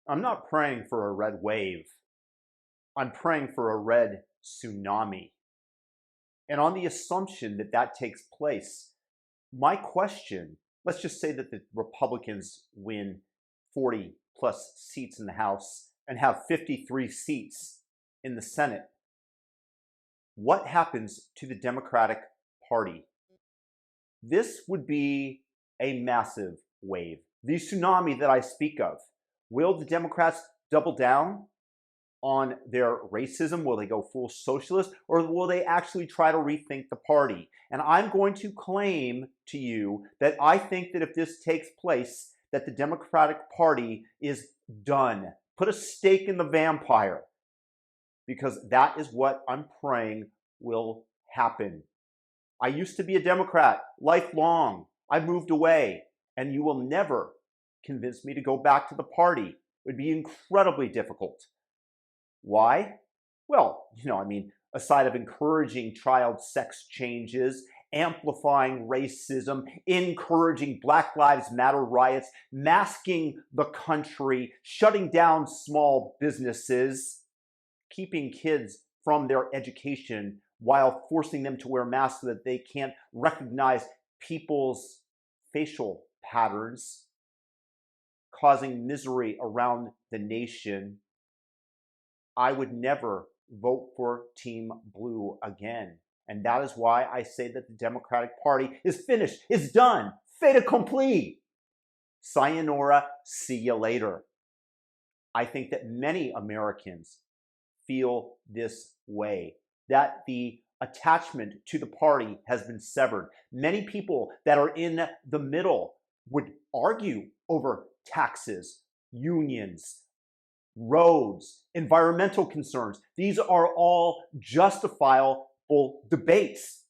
I'm not praying for a red wave. I'm praying for a red tsunami. And on the assumption that that takes place, my question, let's just say that the Republicans win 40 plus seats in the House and have 53 seats in the Senate. What happens to the Democratic Party? This would be a massive wave. The tsunami that I speak of. Will the Democrats double down on their racism? Will they go full socialist? Or will they actually try to rethink the party? And I'm going to claim to you that I think that if this takes place, that the Democratic Party is done. Put a stake in the vampire, because that is what I'm praying will happen. I used to be a Democrat, lifelong. I moved away, and you will never convince me to go back to the party. It would be incredibly difficult. Why? Well, aside of encouraging child sex changes, amplifying racism, encouraging Black Lives Matter riots, masking the country, shutting down small businesses, keeping kids from their education while forcing them to wear masks so that they can't recognize people's facial patterns, causing misery around the nation. I would never vote for Team Blue again. And that is why I say that the Democratic Party is finished, is done, fait accompli. Sayonara, see you later. I think that many Americans feel this way, that the attachment to the party has been severed. Many people that are in the middle would argue over taxes, unions, roads, environmental concerns. These are all justifiable debates.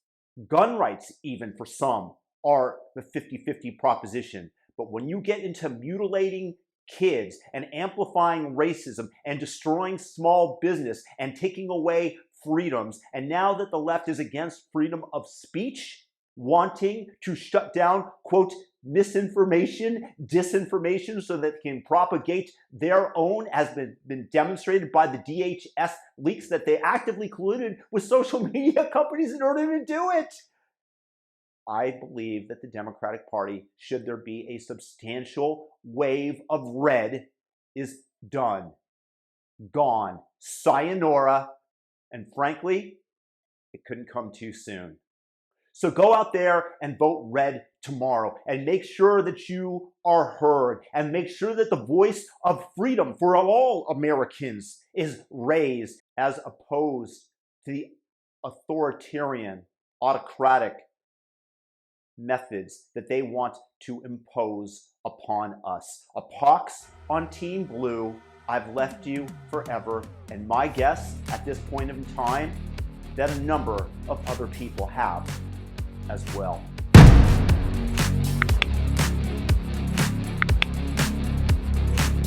Gun rights, even for some, are the 50-50 proposition. But when you get into mutilating kids and amplifying racism and destroying small business and taking away freedoms, and now that the left is against freedom of speech, wanting to shut down, quote, misinformation, disinformation, so that they can propagate their own, has been demonstrated by the DHS leaks that they actively colluded with social media companies in order to do it. I believe that the Democratic Party, should there be a substantial wave of red, is done, gone, sayonara, and frankly, it couldn't come too soon. So go out there and vote red tomorrow, and make sure that you are heard, and make sure that the voice of freedom for all Americans is raised, as opposed to the authoritarian, autocratic methods that they want to impose upon us. A pox on Team Blue. I've left you forever, and my guess at this point in time that a number of other people have as well.